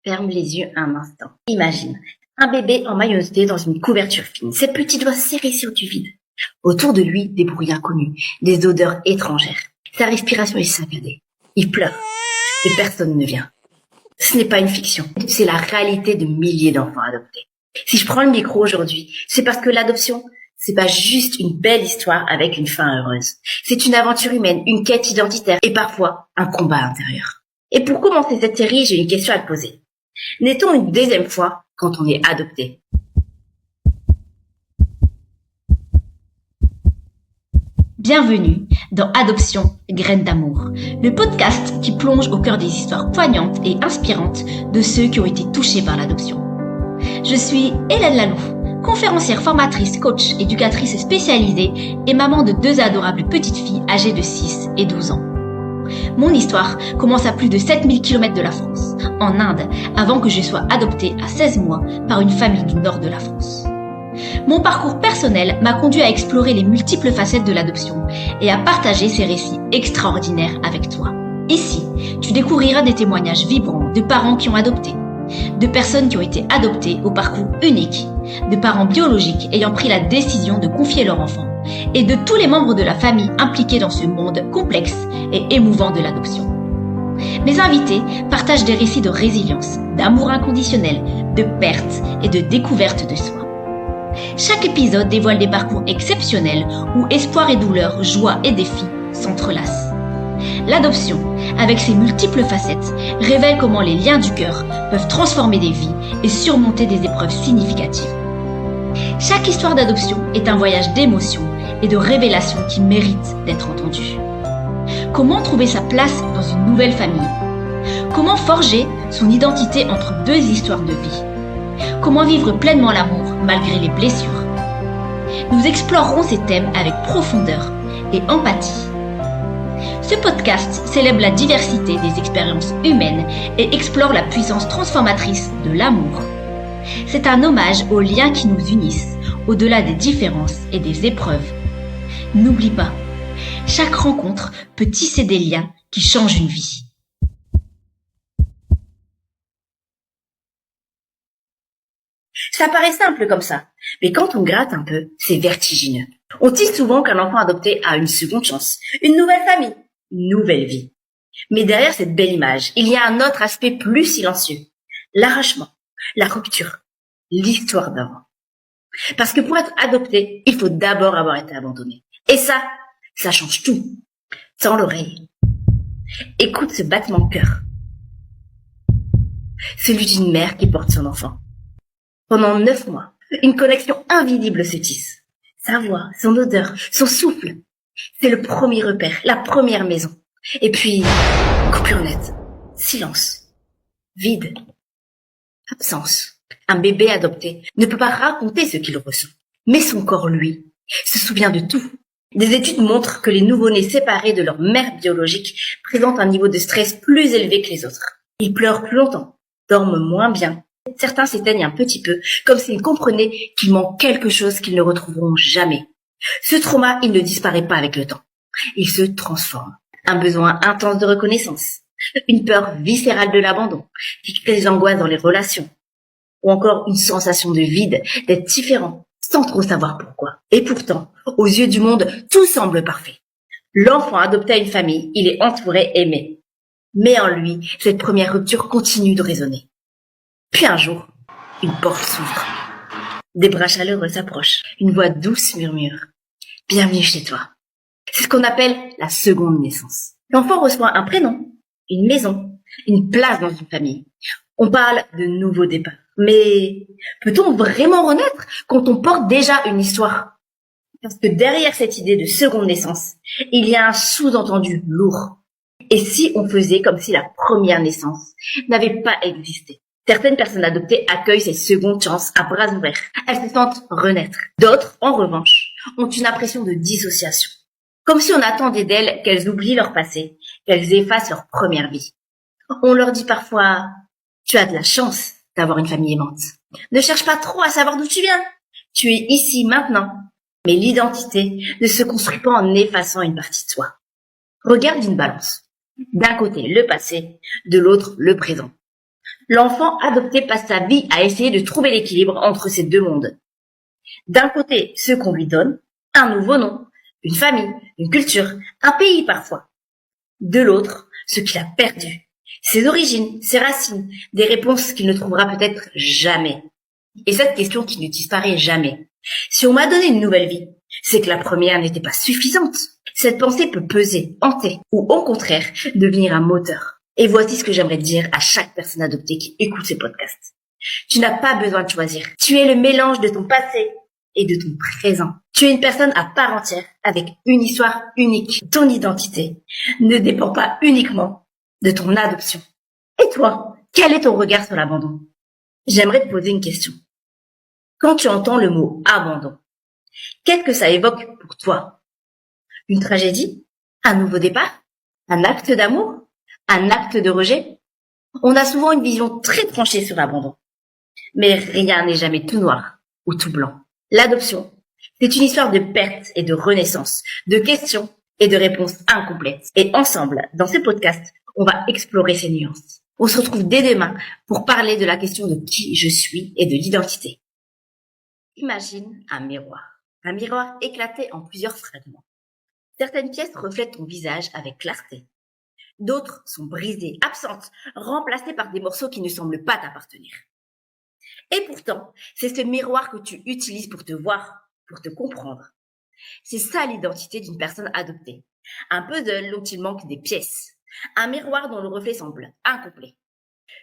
Ferme les yeux un instant. Imagine un bébé en maillotté dans une couverture fine, ses petits doigts serrés sur du vide. Autour de lui, des bruits inconnus, des odeurs étrangères. Sa respiration est saccadée. Il pleure, mais personne ne vient. Ce n'est pas une fiction, c'est la réalité de milliers d'enfants adoptés. Si je prends le micro aujourd'hui, c'est parce que l'adoption, c'est pas juste une belle histoire avec une fin heureuse. C'est une aventure humaine, une quête identitaire et parfois un combat intérieur. Et pour commencer cette série, j'ai une question à te poser. Naît-on une deuxième fois quand on est adopté? Bienvenue dans Adoption, graines d'amour, le podcast qui plonge au cœur des histoires poignantes et inspirantes de ceux qui ont été touchés par l'adoption. Je suis Hélène Laloux, conférencière, formatrice, coach, éducatrice spécialisée et maman de 2 adorables petites filles âgées de 6 et 12 ans. Mon histoire commence à plus de 7000 km de la France, en Inde, avant que je sois adoptée à 16 mois par une famille du nord de la France. Mon parcours personnel m'a conduit à explorer les multiples facettes de l'adoption et à partager ces récits extraordinaires avec toi. Ici, tu découvriras des témoignages vibrants de parents qui ont adopté, de personnes qui ont été adoptées au parcours unique, de parents biologiques ayant pris la décision de confier leur enfant et de tous les membres de la famille impliqués dans ce monde complexe et émouvant de l'adoption. Mes invités partagent des récits de résilience, d'amour inconditionnel, de perte et de découverte de soi. Chaque épisode dévoile des parcours exceptionnels où espoir et douleur, joie et défis s'entrelacent. L'adoption, avec ses multiples facettes, révèle comment les liens du cœur peuvent transformer des vies et surmonter des épreuves significatives. Chaque histoire d'adoption est un voyage d'émotions et de révélations qui mérite d'être entendu. Comment trouver sa place dans une nouvelle famille? Comment forger son identité entre 2 histoires de vie? Comment vivre pleinement l'amour malgré les blessures? Nous explorerons ces thèmes avec profondeur et empathie. Ce podcast célèbre la diversité des expériences humaines et explore la puissance transformatrice de l'amour. C'est un hommage aux liens qui nous unissent, au-delà des différences et des épreuves. N'oublie pas, chaque rencontre peut tisser des liens qui changent une vie. Ça paraît simple comme ça, mais quand on gratte un peu, c'est vertigineux. On dit souvent qu'un enfant adopté a une seconde chance, une nouvelle famille, une nouvelle vie. Mais derrière cette belle image, il y a un autre aspect plus silencieux. L'arrachement, la rupture, l'histoire d'avant. Parce que pour être adopté, il faut d'abord avoir été abandonné. Et ça change tout. Tends l'oreille. Écoute ce battement de cœur. Celui d'une mère qui porte son enfant. Pendant 9 mois, une connexion invisible se tisse. Sa voix, son odeur, son souffle. C'est le premier repère, la première maison. Et puis, coupure nette, silence, vide, absence. Un bébé adopté ne peut pas raconter ce qu'il ressent. Mais son corps, lui, se souvient de tout. Des études montrent que les nouveau-nés séparés de leur mère biologique présentent un niveau de stress plus élevé que les autres. Ils pleurent plus longtemps, dorment moins bien. Certains s'éteignent un petit peu, comme s'ils comprenaient qu'il manque quelque chose qu'ils ne retrouveront jamais. Ce trauma, il ne disparaît pas avec le temps. Il se transforme. Un besoin intense de reconnaissance, une peur viscérale de l'abandon, qui crée des angoisses dans les relations, ou encore une sensation de vide, d'être différent, sans trop savoir pourquoi. Et pourtant, aux yeux du monde, tout semble parfait. L'enfant adopté à une famille, il est entouré, aimé. Mais en lui, cette première rupture continue de résonner. Puis un jour, une porte s'ouvre. Des bras chaleureux s'approchent. Une voix douce murmure. Bienvenue chez toi. C'est ce qu'on appelle la seconde naissance. L'enfant reçoit un prénom, une maison, une place dans une famille. On parle de nouveau départ. Mais peut-on vraiment renaître quand on porte déjà une histoire? Parce que derrière cette idée de seconde naissance, il y a un sous-entendu lourd. Et si on faisait comme si la première naissance n'avait pas existé? Certaines personnes adoptées accueillent ces secondes chances à bras ouverts. Elles se sentent renaître. D'autres, en revanche, ont une impression de dissociation. Comme si on attendait d'elles qu'elles oublient leur passé, qu'elles effacent leur première vie. On leur dit parfois « Tu as de la chance d'avoir une famille aimante. Ne cherche pas trop à savoir d'où tu viens. Tu es ici maintenant. » Mais l'identité ne se construit pas en effaçant une partie de soi. Regarde une balance. D'un côté, le passé, de l'autre, le présent. L'enfant adopté passe sa vie à essayer de trouver l'équilibre entre ces deux mondes. D'un côté, ce qu'on lui donne, un nouveau nom, une famille, une culture, un pays parfois. De l'autre, ce qu'il a perdu, ses origines, ses racines, des réponses qu'il ne trouvera peut-être jamais. Et cette question qui ne disparaît jamais. Si on m'a donné une nouvelle vie, c'est que la première n'était pas suffisante. Cette pensée peut peser, hanter, ou au contraire, devenir un moteur. Et voici ce que j'aimerais dire à chaque personne adoptée qui écoute ces podcasts. Tu n'as pas besoin de choisir. Tu es le mélange de ton passé et de ton présent. Tu es une personne à part entière, avec une histoire unique. Ton identité ne dépend pas uniquement de ton adoption. Et toi, quel est ton regard sur l'abandon? J'aimerais te poser une question. Quand tu entends le mot abandon, qu'est-ce que ça évoque pour toi? Une tragédie? Un nouveau départ? Un acte d'amour? Un acte de rejet? On a souvent une vision très tranchée sur l'abandon. Mais rien n'est jamais tout noir ou tout blanc. L'adoption, c'est une histoire de perte et de renaissance, de questions et de réponses incomplètes. Et ensemble, dans ce podcast, on va explorer ces nuances. On se retrouve dès demain pour parler de la question de qui je suis et de l'identité. Imagine un miroir éclaté en plusieurs fragments. Certaines pièces reflètent ton visage avec clarté. D'autres sont brisées, absentes, remplacées par des morceaux qui ne semblent pas t'appartenir. Et pourtant, c'est ce miroir que tu utilises pour te voir, pour te comprendre. C'est ça l'identité d'une personne adoptée. Un puzzle dont il manque des pièces. Un miroir dont le reflet semble incomplet.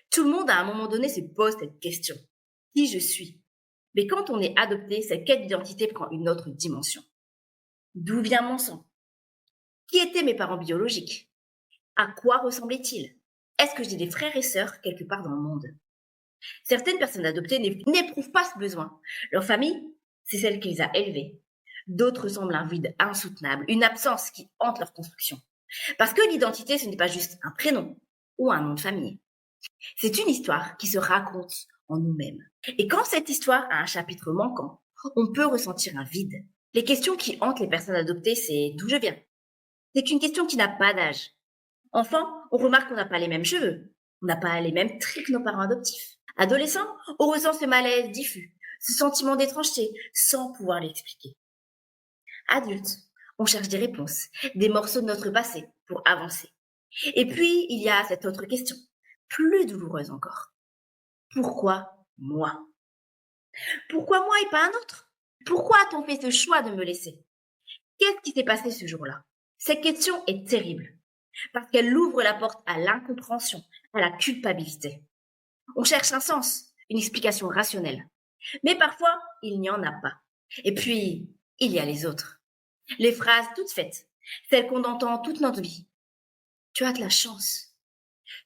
Tout le monde à un moment donné se pose cette question. Qui je suis? Mais quand on est adopté, cette quête d'identité prend une autre dimension. D'où vient mon sang? Qui étaient mes parents biologiques? À quoi ressemblaient-ils? Est-ce que j'ai des frères et sœurs quelque part dans le monde? Certaines personnes adoptées n'éprouvent pas ce besoin. Leur famille, c'est celle qui les a élevées. D'autres ressemblent à un vide insoutenable, une absence qui hante leur construction. Parce que l'identité, ce n'est pas juste un prénom ou un nom de famille. C'est une histoire qui se raconte en nous-mêmes. Et quand cette histoire a un chapitre manquant, on peut ressentir un vide. Les questions qui hantent les personnes adoptées, c'est d'où je viens. C'est une question qui n'a pas d'âge. Enfant, on remarque qu'on n'a pas les mêmes cheveux, on n'a pas les mêmes traits que nos parents adoptifs. Adolescent, on ressent ce malaise diffus, ce sentiment d'étrangeté, sans pouvoir l'expliquer. Adulte, on cherche des réponses, des morceaux de notre passé pour avancer. Et puis, il y a cette autre question, plus douloureuse encore. Pourquoi moi? Pourquoi moi et pas un autre? Pourquoi a-t-on fait ce choix de me laisser? Qu'est-ce qui s'est passé ce jour-là? Cette question est terrible, parce qu'elle ouvre la porte à l'incompréhension, à la culpabilité. On cherche un sens, une explication rationnelle. Mais parfois, il n'y en a pas. Et puis, il y a les autres. Les phrases toutes faites, celles qu'on entend toute notre vie. Tu as de la chance.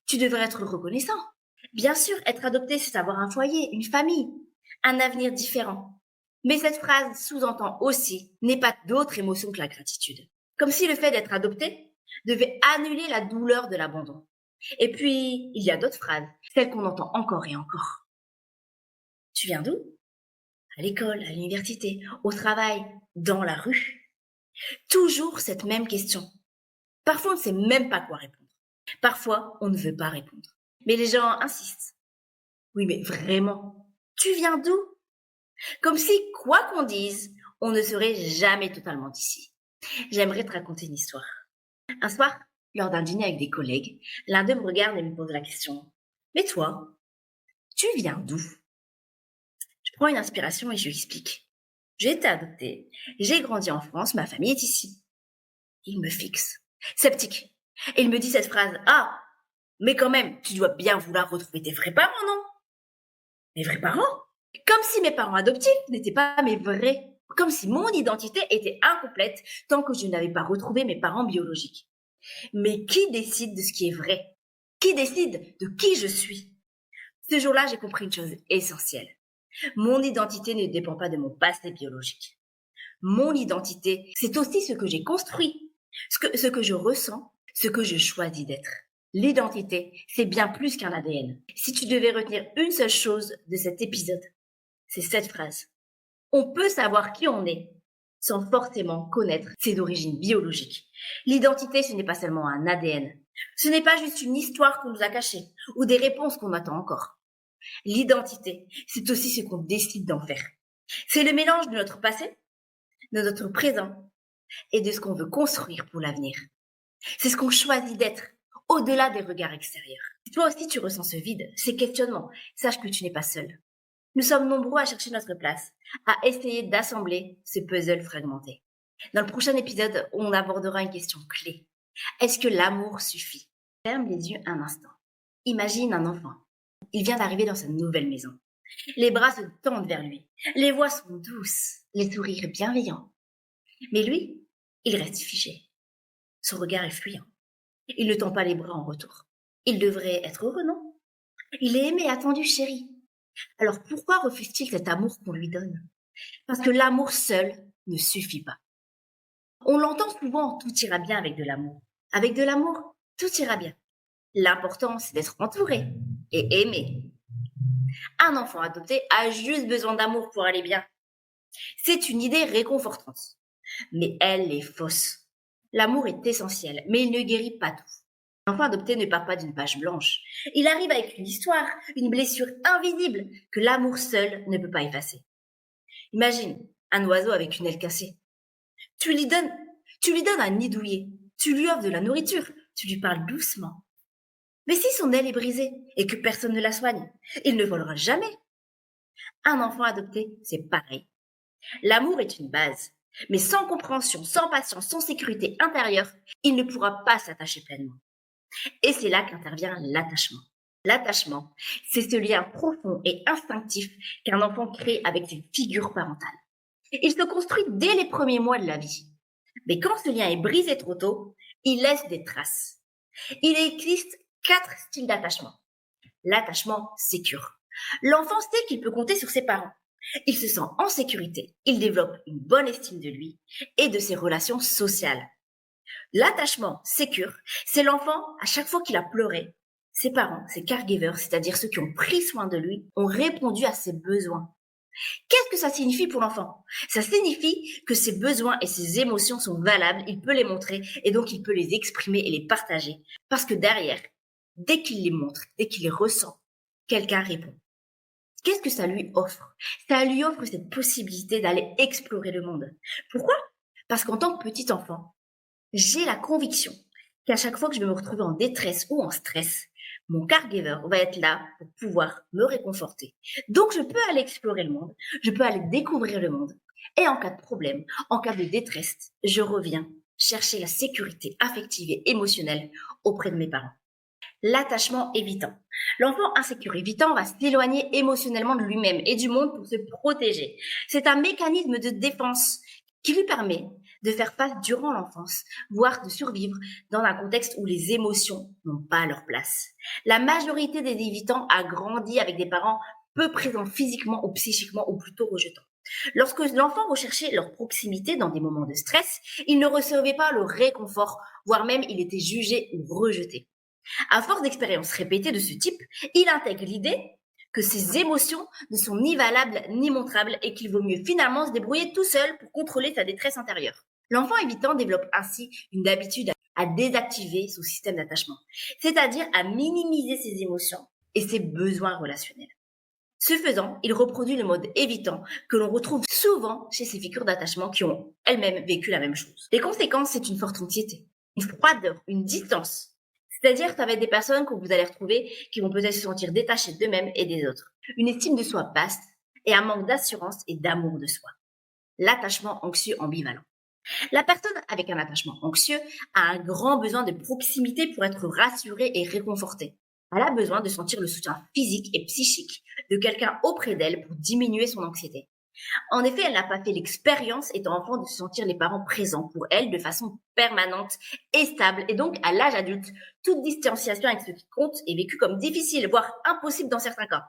Tu devrais être reconnaissant. Bien sûr, être adopté, c'est avoir un foyer, une famille, un avenir différent. Mais cette phrase sous-entend aussi n'est pas d'autre émotion que la gratitude. Comme si le fait d'être adopté devait annuler la douleur de l'abandon. Et puis, il y a d'autres phrases, celles qu'on entend encore et encore. Tu viens d'où? À l'école, à l'université, au travail, dans la rue. Toujours cette même question. Parfois, on ne sait même pas quoi répondre. Parfois, on ne veut pas répondre. Mais les gens insistent. Oui, mais vraiment, tu viens d'où? Comme si, quoi qu'on dise, on ne serait jamais totalement d'ici. J'aimerais te raconter une histoire. Un soir, lors d'un dîner avec des collègues, l'un d'eux me regarde et me pose la question. Mais toi, tu viens d'où? Je prends une inspiration et je lui explique. J'ai été adoptée, j'ai grandi en France, ma famille est ici. Il me fixe, sceptique. Et il me dit cette phrase. Ah, mais quand même, tu dois bien vouloir retrouver tes vrais parents, non? Mes vrais parents? Comme si mes parents adoptifs n'étaient pas mes vrais. Comme si mon identité était incomplète tant que je n'avais pas retrouvé mes parents biologiques. Mais qui décide de ce qui est vrai? Qui décide de qui je suis? Ce jour-là, j'ai compris une chose essentielle. Mon identité ne dépend pas de mon passé biologique. Mon identité, c'est aussi ce que j'ai construit, ce que je ressens, ce que je choisis d'être. L'identité, c'est bien plus qu'un ADN. Si tu devais retenir une seule chose de cet épisode, c'est cette phrase. On peut savoir qui on est, sans forcément connaître ses origines biologiques. L'identité, ce n'est pas seulement un ADN. Ce n'est pas juste une histoire qu'on nous a cachée ou des réponses qu'on attend encore. L'identité, c'est aussi ce qu'on décide d'en faire. C'est le mélange de notre passé, de notre présent et de ce qu'on veut construire pour l'avenir. C'est ce qu'on choisit d'être, au-delà des regards extérieurs. Si toi aussi tu ressens ce vide, ces questionnements, sache que tu n'es pas seul. Nous sommes nombreux à chercher notre place, à essayer d'assembler ce puzzle fragmenté. Dans le prochain épisode, on abordera une question clé. Est-ce que l'amour suffit? Ferme les yeux un instant. Imagine un enfant. Il vient d'arriver dans sa nouvelle maison. Les bras se tendent vers lui. Les voix sont douces, les sourires bienveillants. Mais lui, il reste figé. Son regard est fuyant. Il ne tend pas les bras en retour. Il devrait être heureux, non? Il est aimé, attendu, chéri. Alors pourquoi refuse-t-il cet amour qu'on lui donne? Parce que l'amour seul ne suffit pas. On l'entend souvent, tout ira bien avec de l'amour. Avec de l'amour, tout ira bien. L'important, c'est d'être entouré et aimé. Un enfant adopté a juste besoin d'amour pour aller bien. C'est une idée réconfortante, mais elle est fausse. L'amour est essentiel, mais il ne guérit pas tout. L'enfant adopté ne part pas d'une page blanche. Il arrive avec une histoire, une blessure invisible que l'amour seul ne peut pas effacer. Imagine un oiseau avec une aile cassée. Tu lui donnes un nid douillet, tu lui offres de la nourriture, tu lui parles doucement. Mais si son aile est brisée et que personne ne la soigne, il ne volera jamais. Un enfant adopté, c'est pareil. L'amour est une base, mais sans compréhension, sans patience, sans sécurité intérieure, il ne pourra pas s'attacher pleinement. Et c'est là qu'intervient l'attachement. L'attachement, c'est ce lien profond et instinctif qu'un enfant crée avec une figure parentale. Il se construit dès les premiers mois de la vie. Mais quand ce lien est brisé trop tôt, il laisse des traces. Il existe 4 styles d'attachement. L'attachement sécure. L'enfant sait qu'il peut compter sur ses parents. Il se sent en sécurité. Il développe une bonne estime de lui et de ses relations sociales. L'attachement sécure, c'est l'enfant, à chaque fois qu'il a pleuré, ses parents, ses caregivers, c'est-à-dire ceux qui ont pris soin de lui, ont répondu à ses besoins. Qu'est-ce que ça signifie pour l'enfant? Ça signifie que ses besoins et ses émotions sont valables, il peut les montrer et donc il peut les exprimer et les partager. Parce que derrière, dès qu'il les montre, dès qu'il les ressent, quelqu'un répond. Qu'est-ce que ça lui offre? Ça lui offre cette possibilité d'aller explorer le monde. Pourquoi? Parce qu'en tant que petit enfant, j'ai la conviction qu'à chaque fois que je vais me retrouver en détresse ou en stress, mon caregiver va être là pour pouvoir me réconforter. Donc, je peux aller explorer le monde, je peux aller découvrir le monde. Et en cas de problème, en cas de détresse, je reviens chercher la sécurité affective et émotionnelle auprès de mes parents. L'attachement évitant. L'enfant insécure évitant va s'éloigner émotionnellement de lui-même et du monde pour se protéger. C'est un mécanisme de défense qui lui permet de faire face durant l'enfance, voire de survivre dans un contexte où les émotions n'ont pas leur place. La majorité des évitants a grandi avec des parents peu présents physiquement ou psychiquement ou plutôt rejetants. Lorsque l'enfant recherchait leur proximité dans des moments de stress, il ne recevait pas le réconfort, voire même il était jugé ou rejeté. À force d'expériences répétées de ce type, il intègre l'idée que ses émotions ne sont ni valables ni montrables et qu'il vaut mieux finalement se débrouiller tout seul pour contrôler sa détresse intérieure. L'enfant évitant développe ainsi une habitude à désactiver son système d'attachement, c'est-à-dire à minimiser ses émotions et ses besoins relationnels. Ce faisant, il reproduit le mode évitant que l'on retrouve souvent chez ces figures d'attachement qui ont elles-mêmes vécu la même chose. Les conséquences, c'est une forte anxiété, une froideur, une distance. C'est-à-dire que ça va être des personnes que vous allez retrouver qui vont peut-être se sentir détachées d'eux-mêmes et des autres. Une estime de soi basse et un manque d'assurance et d'amour de soi. L'attachement anxieux ambivalent. La personne avec un attachement anxieux a un grand besoin de proximité pour être rassurée et réconfortée. Elle a besoin de sentir le soutien physique et psychique de quelqu'un auprès d'elle pour diminuer son anxiété. En effet, elle n'a pas fait l'expérience, étant enfant, de se sentir les parents présents pour elle de façon permanente et stable. Et donc, à l'âge adulte, toute distanciation avec ce qui compte est vécue comme difficile, voire impossible dans certains cas.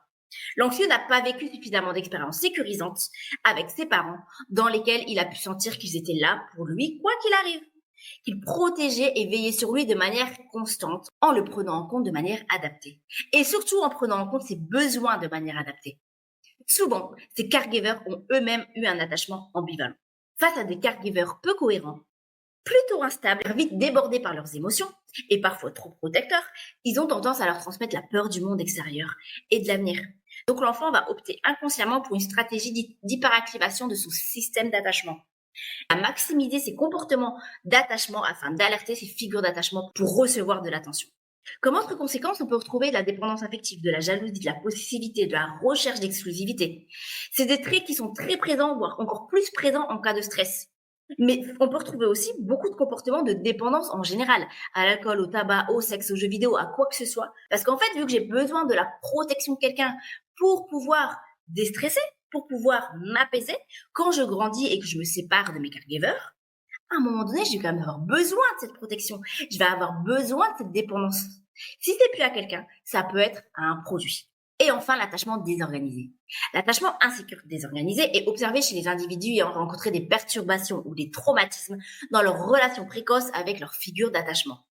L'anxieux n'a pas vécu suffisamment d'expériences sécurisantes avec ses parents, dans lesquelles il a pu sentir qu'ils étaient là pour lui, quoi qu'il arrive. Qu'ils protégeaient et veillaient sur lui de manière constante, en le prenant en compte de manière adaptée. Et surtout en prenant en compte ses besoins de manière adaptée. Souvent, ces caregivers ont eux-mêmes eu un attachement ambivalent. Face à des caregivers peu cohérents, plutôt instables, vite débordés par leurs émotions et parfois trop protecteurs, ils ont tendance à leur transmettre la peur du monde extérieur et de l'avenir. Donc l'enfant va opter inconsciemment pour une stratégie d'hyperactivation de son système d'attachement, à maximiser ses comportements d'attachement afin d'alerter ses figures d'attachement pour recevoir de l'attention. Comme autre conséquence, on peut retrouver de la dépendance affective, de la jalousie, de la possessivité, de la recherche d'exclusivité. C'est des traits qui sont très présents, voire encore plus présents en cas de stress. Mais on peut retrouver aussi beaucoup de comportements de dépendance en général, à l'alcool, au tabac, au sexe, aux jeux vidéo, à quoi que ce soit. Parce qu'en fait, vu que j'ai besoin de la protection de quelqu'un pour pouvoir déstresser, pour pouvoir m'apaiser, quand je grandis et que je me sépare de mes caregivers, à un moment donné, je vais quand même avoir besoin de cette protection. Je vais avoir besoin de cette dépendance. Si c'est plus à quelqu'un, ça peut être à un produit. Et enfin, l'attachement désorganisé. L'attachement insécure désorganisé est observé chez les individus ayant rencontré des perturbations ou des traumatismes dans leur relation précoce avec leur figure d'attachement.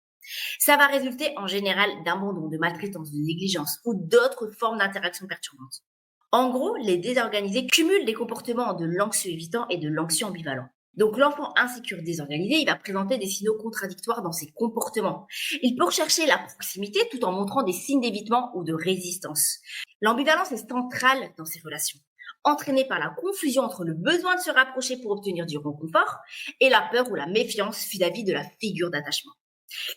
Ça va résulter en général d'abandon, de maltraitance, de négligence ou d'autres formes d'interaction perturbantes. En gros, les désorganisés cumulent des comportements de l'anxieux évitant et de l'anxieux ambivalent. Donc l'enfant insécure désorganisé, il va présenter des signaux contradictoires dans ses comportements. Il peut rechercher la proximité tout en montrant des signes d'évitement ou de résistance. L'ambivalence est centrale dans ces relations, entraînée par la confusion entre le besoin de se rapprocher pour obtenir du réconfort et la peur ou la méfiance vis-à-vis de la figure d'attachement.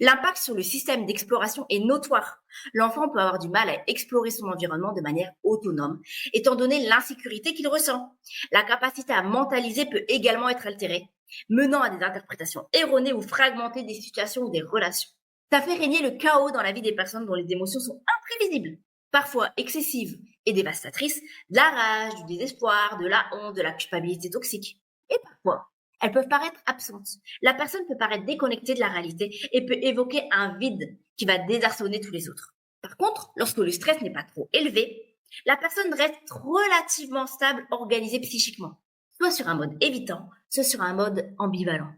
L'impact sur le système d'exploration est notoire. L'enfant peut avoir du mal à explorer son environnement de manière autonome, étant donné l'insécurité qu'il ressent. La capacité à mentaliser peut également être altérée, menant à des interprétations erronées ou fragmentées des situations ou des relations. Ça fait régner le chaos dans la vie des personnes dont les émotions sont imprévisibles, parfois excessives et dévastatrices, de la rage, du désespoir, de la honte, de la culpabilité toxique. Et parfois, elles peuvent paraître absentes. La personne peut paraître déconnectée de la réalité et peut évoquer un vide qui va désarçonner tous les autres. Par contre, lorsque le stress n'est pas trop élevé, la personne reste relativement stable, organisée psychiquement, soit sur un mode évitant, soit sur un mode ambivalent.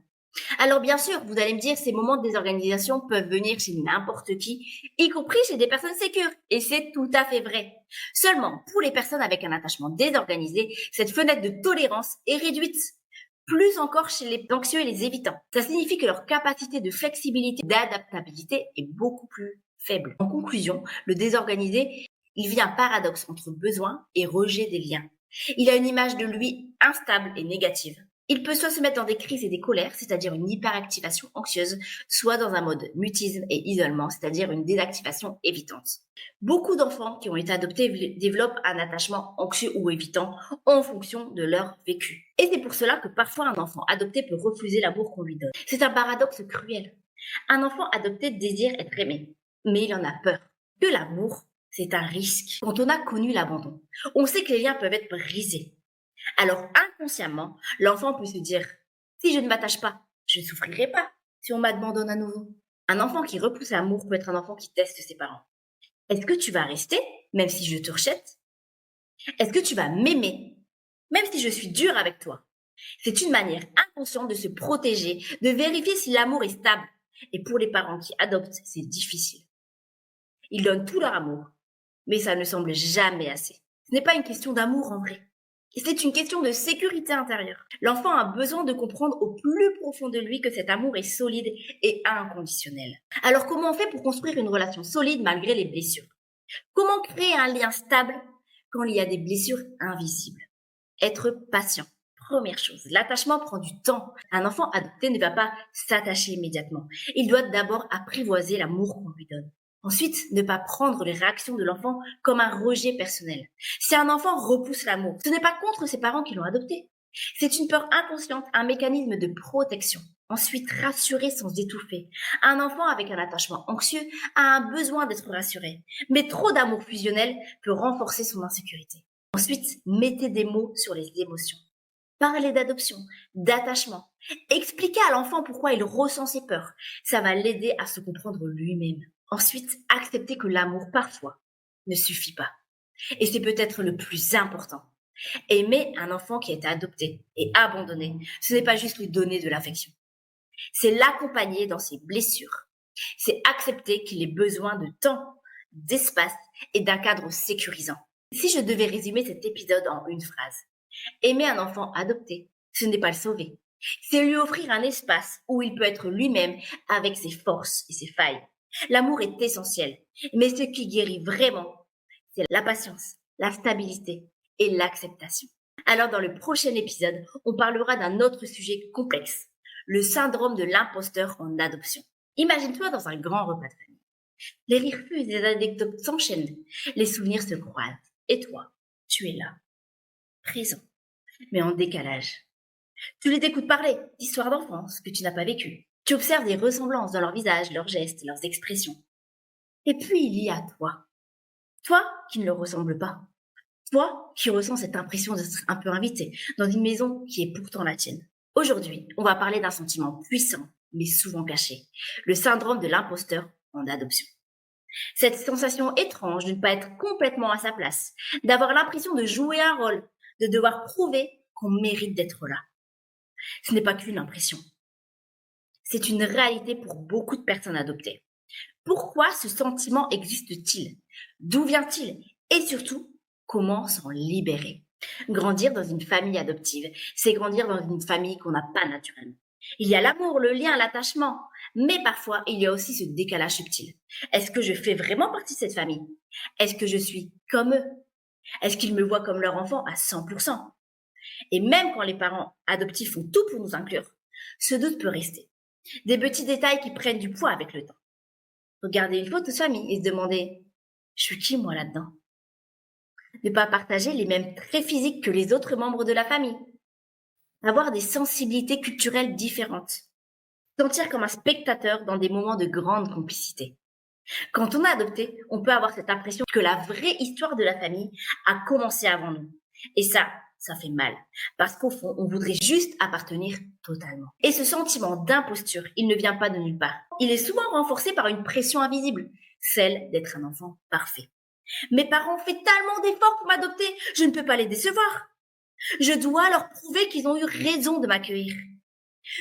Alors bien sûr, vous allez me dire, ces moments de désorganisation peuvent venir chez n'importe qui, y compris chez des personnes sécures. Et c'est tout à fait vrai. Seulement, pour les personnes avec un attachement désorganisé, cette fenêtre de tolérance est réduite. Plus encore chez les anxieux et les évitants. Ça signifie que leur capacité de flexibilité, d'adaptabilité est beaucoup plus faible. En conclusion, le désorganisé, il vit un paradoxe entre besoin et rejet des liens. Il a une image de lui instable et négative. Il peut soit se mettre dans des crises et des colères, c'est-à-dire une hyperactivation anxieuse, soit dans un mode mutisme et isolement, c'est-à-dire une désactivation évitante. Beaucoup d'enfants qui ont été adoptés développent un attachement anxieux ou évitant en fonction de leur vécu. Et c'est pour cela que parfois un enfant adopté peut refuser l'amour qu'on lui donne. C'est un paradoxe cruel. Un enfant adopté désire être aimé, mais il en a peur. Que l'amour, c'est un risque. Quand on a connu l'abandon, on sait que les liens peuvent être brisés. Alors inconsciemment, l'enfant peut se dire « Si je ne m'attache pas, je ne souffrirai pas si on m'abandonne à nouveau ». Un enfant qui repousse l'amour peut être un enfant qui teste ses parents. Est-ce que tu vas rester, même si je te rejette? Est-ce que tu vas m'aimer, même si je suis dur avec toi? C'est une manière inconsciente de se protéger, de vérifier si l'amour est stable. Et pour les parents qui adoptent, c'est difficile. Ils donnent tout leur amour, mais ça ne semble jamais assez. Ce n'est pas une question d'amour en vrai. C'est une question de sécurité intérieure. L'enfant a besoin de comprendre au plus profond de lui que cet amour est solide et inconditionnel. Alors comment on fait pour construire une relation solide malgré les blessures? Comment créer un lien stable quand il y a des blessures invisibles? Être patient. Première chose, l'attachement prend du temps. Un enfant adopté ne va pas s'attacher immédiatement. Il doit d'abord apprivoiser l'amour qu'on lui donne. Ensuite, ne pas prendre les réactions de l'enfant comme un rejet personnel. Si un enfant repousse l'amour, ce n'est pas contre ses parents qui l'ont adopté. C'est une peur inconsciente, un mécanisme de protection. Ensuite, rassurer sans étouffer. Un enfant avec un attachement anxieux a un besoin d'être rassuré. Mais trop d'amour fusionnel peut renforcer son insécurité. Ensuite, mettez des mots sur les émotions. Parlez d'adoption, d'attachement. Expliquez à l'enfant pourquoi il ressent ses peurs. Ça va l'aider à se comprendre lui-même. Ensuite, accepter que l'amour, parfois, ne suffit pas. Et c'est peut-être le plus important. Aimer un enfant qui a été adopté et abandonné, ce n'est pas juste lui donner de l'affection. C'est l'accompagner dans ses blessures. C'est accepter qu'il ait besoin de temps, d'espace et d'un cadre sécurisant. Si je devais résumer cet épisode en une phrase, aimer un enfant adopté, ce n'est pas le sauver, C'est lui offrir un espace où il peut être lui-même avec ses forces et ses failles. L'amour est essentiel, mais ce qui guérit vraiment, c'est la patience, la stabilité et l'acceptation. Alors dans le prochain épisode, on parlera d'un autre sujet complexe, le syndrome de l'imposteur en adoption. Imagine-toi dans un grand repas de famille. Les rires fusent, les anecdotes s'enchaînent, les souvenirs se croisent. Et toi, tu es là, présent, mais en décalage. Tu les écoutes parler d'histoires d'enfance que tu n'as pas vécues. Tu observes des ressemblances dans leurs visages, leurs gestes, leurs expressions. Et puis il y a toi. Toi qui ne le ressemble pas. Toi qui ressens cette impression d'être un peu invité dans une maison qui est pourtant la tienne. Aujourd'hui, on va parler d'un sentiment puissant, mais souvent caché. Le syndrome de l'imposteur en adoption. Cette sensation étrange de ne pas être complètement à sa place, d'avoir l'impression de jouer un rôle, de devoir prouver qu'on mérite d'être là. Ce n'est pas qu'une impression. C'est une réalité pour beaucoup de personnes adoptées. Pourquoi ce sentiment existe-t-il? D'où vient-il? Et surtout, comment s'en libérer? Grandir dans une famille adoptive, c'est grandir dans une famille qu'on n'a pas naturellement. Il y a l'amour, le lien, l'attachement, mais parfois il y a aussi ce décalage subtil. Est-ce que je fais vraiment partie de cette famille? Est-ce que je suis comme eux? Est-ce qu'ils me voient comme leur enfant à 100%? Et même quand les parents adoptifs font tout pour nous inclure, ce doute peut rester. Des petits détails qui prennent du poids avec le temps. Regarder une photo de famille et se demander « Je suis qui moi là-dedans ?» Ne pas partager les mêmes traits physiques que les autres membres de la famille. Avoir des sensibilités culturelles différentes. Sentir comme un spectateur dans des moments de grande complicité. Quand on a adopté, on peut avoir cette impression que la vraie histoire de la famille a commencé avant nous. Et ça fait mal. Parce qu'au fond, on voudrait juste appartenir totalement. Et ce sentiment d'imposture, il ne vient pas de nulle part. Il est souvent renforcé par une pression invisible, celle d'être un enfant parfait. Mes parents ont fait tellement d'efforts pour m'adopter, je ne peux pas les décevoir. Je dois leur prouver qu'ils ont eu raison de m'accueillir.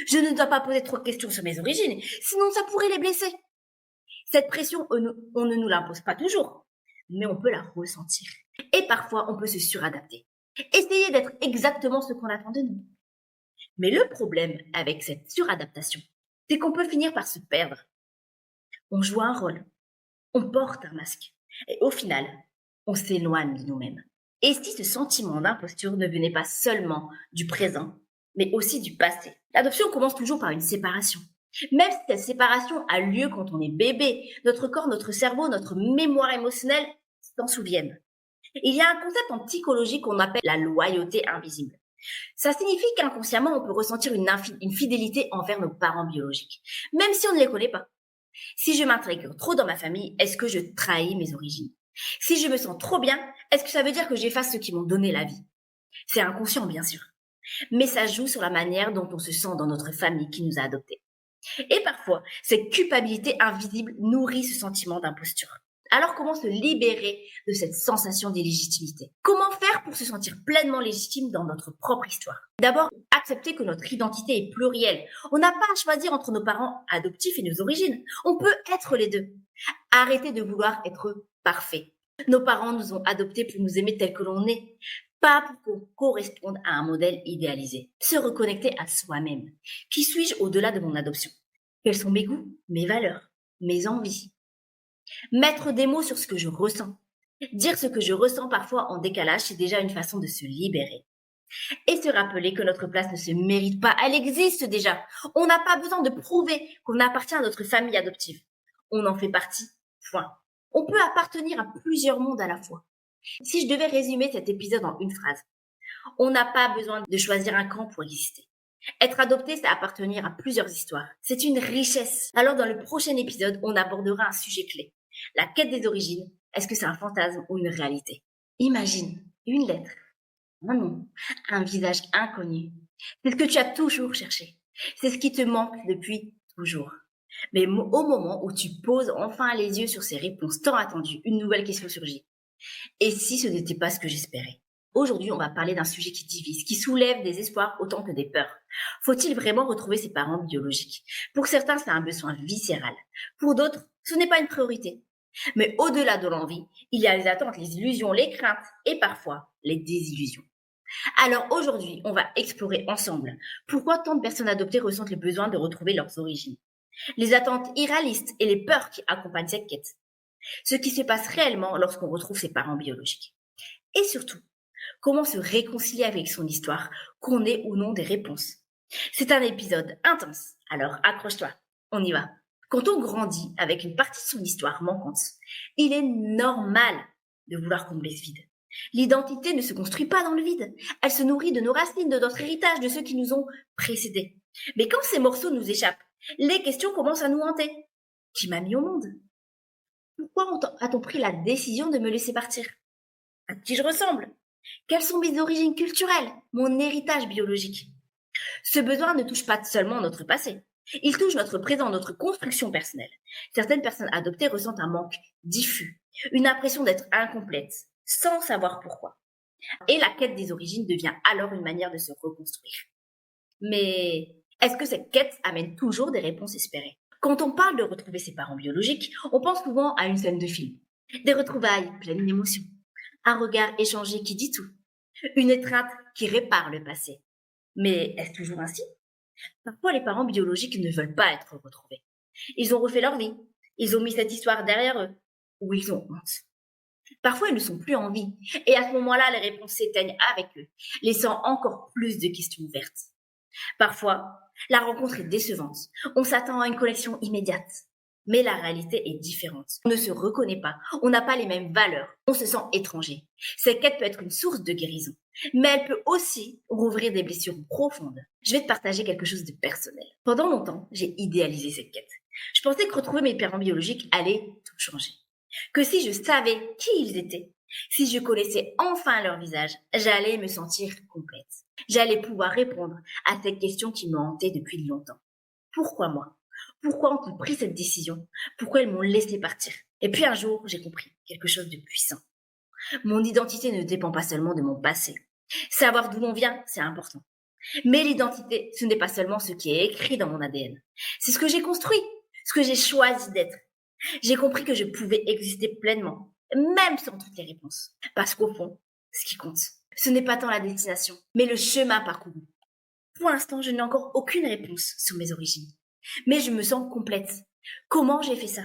Je ne dois pas poser trop de questions sur mes origines, sinon ça pourrait les blesser. Cette pression, on ne nous l'impose pas toujours, mais on peut la ressentir. Et parfois, on peut se suradapter. Essayer d'être exactement ce qu'on attend de nous. Mais le problème avec cette suradaptation, c'est qu'on peut finir par se perdre. On joue un rôle, on porte un masque, et au final, on s'éloigne de nous-mêmes. Et si ce sentiment d'imposture ne venait pas seulement du présent, mais aussi du passé? L'adoption commence toujours par une séparation. Même si cette séparation a lieu quand on est bébé, notre corps, notre cerveau, notre mémoire émotionnelle s'en souviennent. Il y a un concept en psychologie qu'on appelle la loyauté invisible. Ça signifie qu'inconsciemment, on peut ressentir une fidélité envers nos parents biologiques, même si on ne les connaît pas. Si je m'intègre trop dans ma famille, est-ce que je trahis mes origines? Si je me sens trop bien, est-ce que ça veut dire que j'efface ceux qui m'ont donné la vie? C'est inconscient, bien sûr. Mais ça joue sur la manière dont on se sent dans notre famille qui nous a adoptés. Et parfois, cette culpabilité invisible nourrit ce sentiment d'imposture. Alors comment se libérer de cette sensation d'illégitimité? Comment faire pour se sentir pleinement légitime dans notre propre histoire? D'abord, accepter que notre identité est plurielle. On n'a pas à choisir entre nos parents adoptifs et nos origines. On peut être les deux. Arrêter de vouloir être parfait. Nos parents nous ont adoptés pour nous aimer tel que l'on est, pas pour qu'on corresponde à un modèle idéalisé. Se reconnecter à soi-même. Qui suis-je au-delà de mon adoption? Quels sont mes goûts, mes valeurs, mes envies? Mettre des mots sur ce que je ressens. Dire ce que je ressens parfois en décalage, c'est déjà une façon de se libérer. Et se rappeler que notre place ne se mérite pas, elle existe déjà. On n'a pas besoin de prouver qu'on appartient à notre famille adoptive. On en fait partie, point. On peut appartenir à plusieurs mondes à la fois. Si je devais résumer cet épisode en une phrase, on n'a pas besoin de choisir un camp pour exister. Être adopté, c'est appartenir à plusieurs histoires. C'est une richesse. Alors dans le prochain épisode, on abordera un sujet clé. La quête des origines, est-ce que c'est un fantasme ou une réalité? Imagine une lettre, un nom, un visage inconnu. C'est ce que tu as toujours cherché. C'est ce qui te manque depuis toujours. Mais au moment où tu poses enfin les yeux sur ces réponses tant attendues, une nouvelle question surgit. Et si ce n'était pas ce que j'espérais? Aujourd'hui, on va parler d'un sujet qui divise, qui soulève des espoirs autant que des peurs. Faut-il vraiment retrouver ses parents biologiques? Pour certains, c'est un besoin viscéral. Pour d'autres, ce n'est pas une priorité. Mais au-delà de l'envie, il y a les attentes, les illusions, les craintes et parfois les désillusions. Alors aujourd'hui, on va explorer ensemble pourquoi tant de personnes adoptées ressentent le besoin de retrouver leurs origines, les attentes irréalistes et les peurs qui accompagnent cette quête, ce qui se passe réellement lorsqu'on retrouve ses parents biologiques. Et surtout, comment se réconcilier avec son histoire, qu'on ait ou non des réponses. C'est un épisode intense, alors accroche-toi, on y va. Quand on grandit avec une partie de son histoire manquante, il est normal de vouloir combler ce vide. L'identité ne se construit pas dans le vide, elle se nourrit de nos racines, de notre héritage, de ceux qui nous ont précédés. Mais quand ces morceaux nous échappent, les questions commencent à nous hanter. Qui m'a mis au monde? Pourquoi a-t-on pris la décision de me laisser partir? À qui je ressemble? Quelles sont mes origines culturelles, mon héritage biologique? Ce besoin ne touche pas seulement notre passé. Il touche notre présent, notre construction personnelle. Certaines personnes adoptées ressentent un manque diffus, une impression d'être incomplète, sans savoir pourquoi. Et la quête des origines devient alors une manière de se reconstruire. Mais est-ce que cette quête amène toujours des réponses espérées? Quand on parle de retrouver ses parents biologiques, on pense souvent à une scène de film. Des retrouvailles pleines d'émotions, un regard échangé qui dit tout, une étreinte qui répare le passé. Mais est-ce toujours ainsi? Parfois, les parents biologiques ne veulent pas être retrouvés. Ils ont refait leur vie. Ils ont mis cette histoire derrière eux. Ou ils ont honte. Parfois, ils ne sont plus en vie. Et à ce moment-là, les réponses s'éteignent avec eux, laissant encore plus de questions ouvertes. Parfois, la rencontre est décevante. On s'attend à une connexion immédiate. Mais la réalité est différente. On ne se reconnaît pas. On n'a pas les mêmes valeurs. On se sent étranger. Cette quête peut être une source de guérison. Mais elle peut aussi rouvrir des blessures profondes. Je vais te partager quelque chose de personnel. Pendant longtemps, j'ai idéalisé cette quête. Je pensais que retrouver mes parents biologiques allait tout changer. Que si je savais qui ils étaient, si je connaissais enfin leur visage, j'allais me sentir complète. J'allais pouvoir répondre à cette question qui me hantait depuis longtemps. Pourquoi moi? Pourquoi ont-ils pris cette décision? Pourquoi ils m'ont laissé partir? Et puis un jour, j'ai compris quelque chose de puissant. Mon identité ne dépend pas seulement de mon passé. Savoir d'où l'on vient, c'est important. Mais l'identité, ce n'est pas seulement ce qui est écrit dans mon ADN. C'est ce que j'ai construit, ce que j'ai choisi d'être. J'ai compris que je pouvais exister pleinement, même sans toutes les réponses. Parce qu'au fond, ce qui compte, ce n'est pas tant la destination, mais le chemin parcouru. Pour l'instant, je n'ai encore aucune réponse sur mes origines. Mais je me sens complète. Comment j'ai fait ça?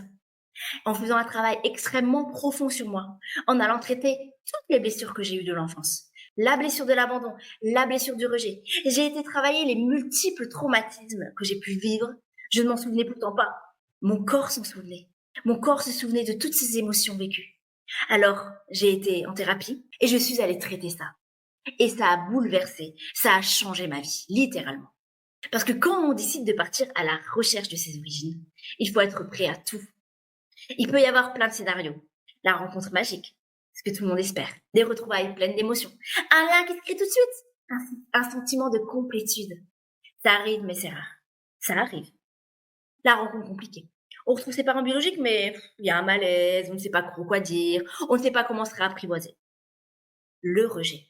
En faisant un travail extrêmement profond sur moi, en allant traiter toutes les blessures que j'ai eues de l'enfance. La blessure de l'abandon, la blessure du rejet. J'ai été travailler les multiples traumatismes que j'ai pu vivre. Je ne m'en souvenais pourtant pas. Mon corps s'en souvenait. Mon corps se souvenait de toutes ces émotions vécues. Alors, j'ai été en thérapie et je suis allée traiter ça. Et ça a bouleversé, ça a changé ma vie, littéralement. Parce que quand on décide de partir à la recherche de ses origines, il faut être prêt à tout. Il peut y avoir plein de scénarios. La rencontre magique, ce que tout le monde espère. Des retrouvailles pleines d'émotions. Un lien qui se crée tout de suite. Un sentiment de complétude. Ça arrive, mais c'est rare. Ça arrive. La rencontre compliquée. On retrouve ses parents biologiques, mais il y a un malaise, on ne sait pas trop quoi dire, on ne sait pas comment se réapprivoiser. Le rejet.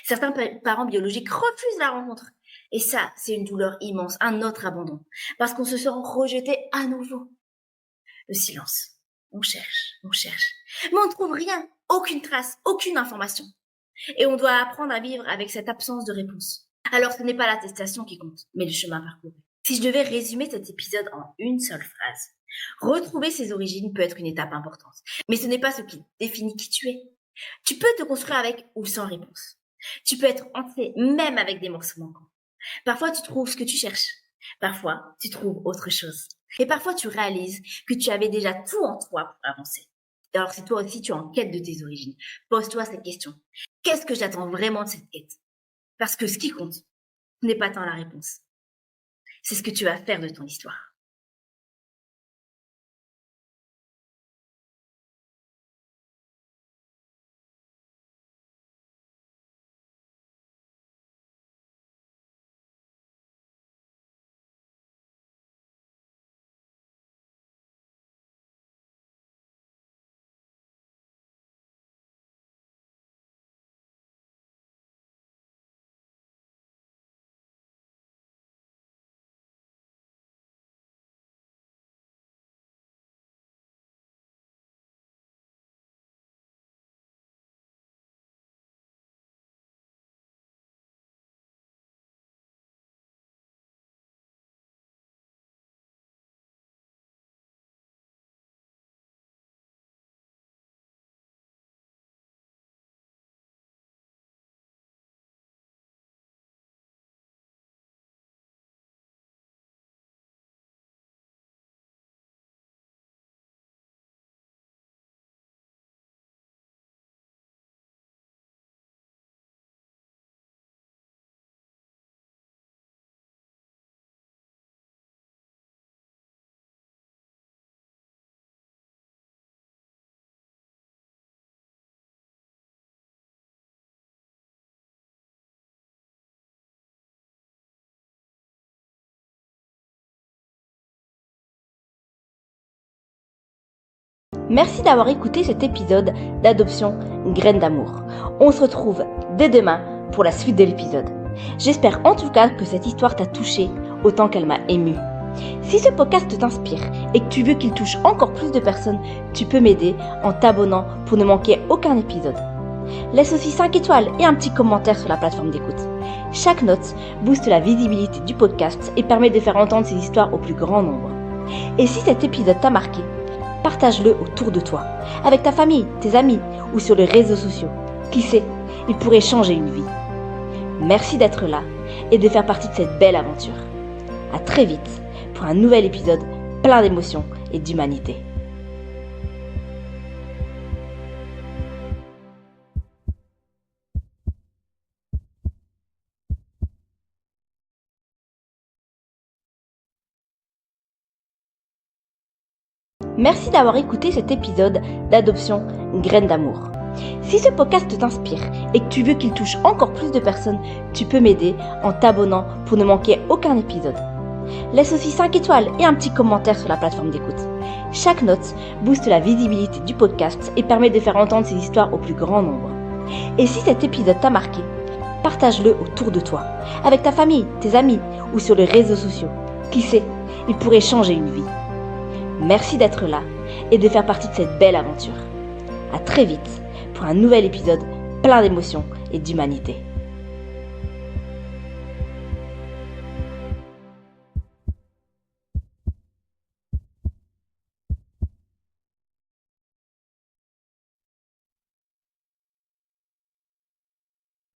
Certains parents biologiques refusent la rencontre. Et ça, c'est une douleur immense, un autre abandon. Parce qu'on se sent rejeté à nouveau. Le silence. On cherche, mais on ne trouve rien, aucune trace, aucune information. Et on doit apprendre à vivre avec cette absence de réponse. Alors ce n'est pas l'attestation qui compte, mais le chemin parcouru. Si je devais résumer cet épisode en une seule phrase, retrouver ses origines peut être une étape importante, mais ce n'est pas ce qui définit qui tu es. Tu peux te construire avec ou sans réponse. Tu peux être entier, même avec des morceaux manquants. Parfois tu trouves ce que tu cherches, parfois tu trouves autre chose. Et parfois, tu réalises que tu avais déjà tout en toi pour avancer. Alors, si toi aussi, tu es en quête de tes origines, pose-toi cette question. Qu'est-ce que j'attends vraiment de cette quête? Parce que ce qui compte, ce n'est pas tant la réponse. C'est ce que tu vas faire de ton histoire. Merci d'avoir écouté cet épisode d'Adoption Graines d'amour. On se retrouve dès demain pour la suite de l'épisode. J'espère en tout cas que cette histoire t'a touché autant qu'elle m'a ému. Si ce podcast t'inspire et que tu veux qu'il touche encore plus de personnes, tu peux m'aider en t'abonnant pour ne manquer aucun épisode. Laisse aussi 5 étoiles et un petit commentaire sur la plateforme d'écoute. Chaque note booste la visibilité du podcast et permet de faire entendre ces histoires au plus grand nombre. Et si cet épisode t'a marqué, partage-le autour de toi, avec ta famille, tes amis ou sur les réseaux sociaux. Qui sait, il pourrait changer une vie. Merci d'être là et de faire partie de cette belle aventure. À très vite pour un nouvel épisode plein d'émotions et d'humanité. Merci d'avoir écouté cet épisode d'Adoption Graines d'amour. Si ce podcast t'inspire et que tu veux qu'il touche encore plus de personnes, tu peux m'aider en t'abonnant pour ne manquer aucun épisode. Laisse aussi 5 étoiles et un petit commentaire sur la plateforme d'écoute. Chaque note booste la visibilité du podcast et permet de faire entendre ces histoires au plus grand nombre. Et si cet épisode t'a marqué, partage-le autour de toi, avec ta famille, tes amis ou sur les réseaux sociaux. Qui sait, il pourrait changer une vie. Merci d'être là et de faire partie de cette belle aventure. À très vite pour un nouvel épisode plein d'émotions et d'humanité.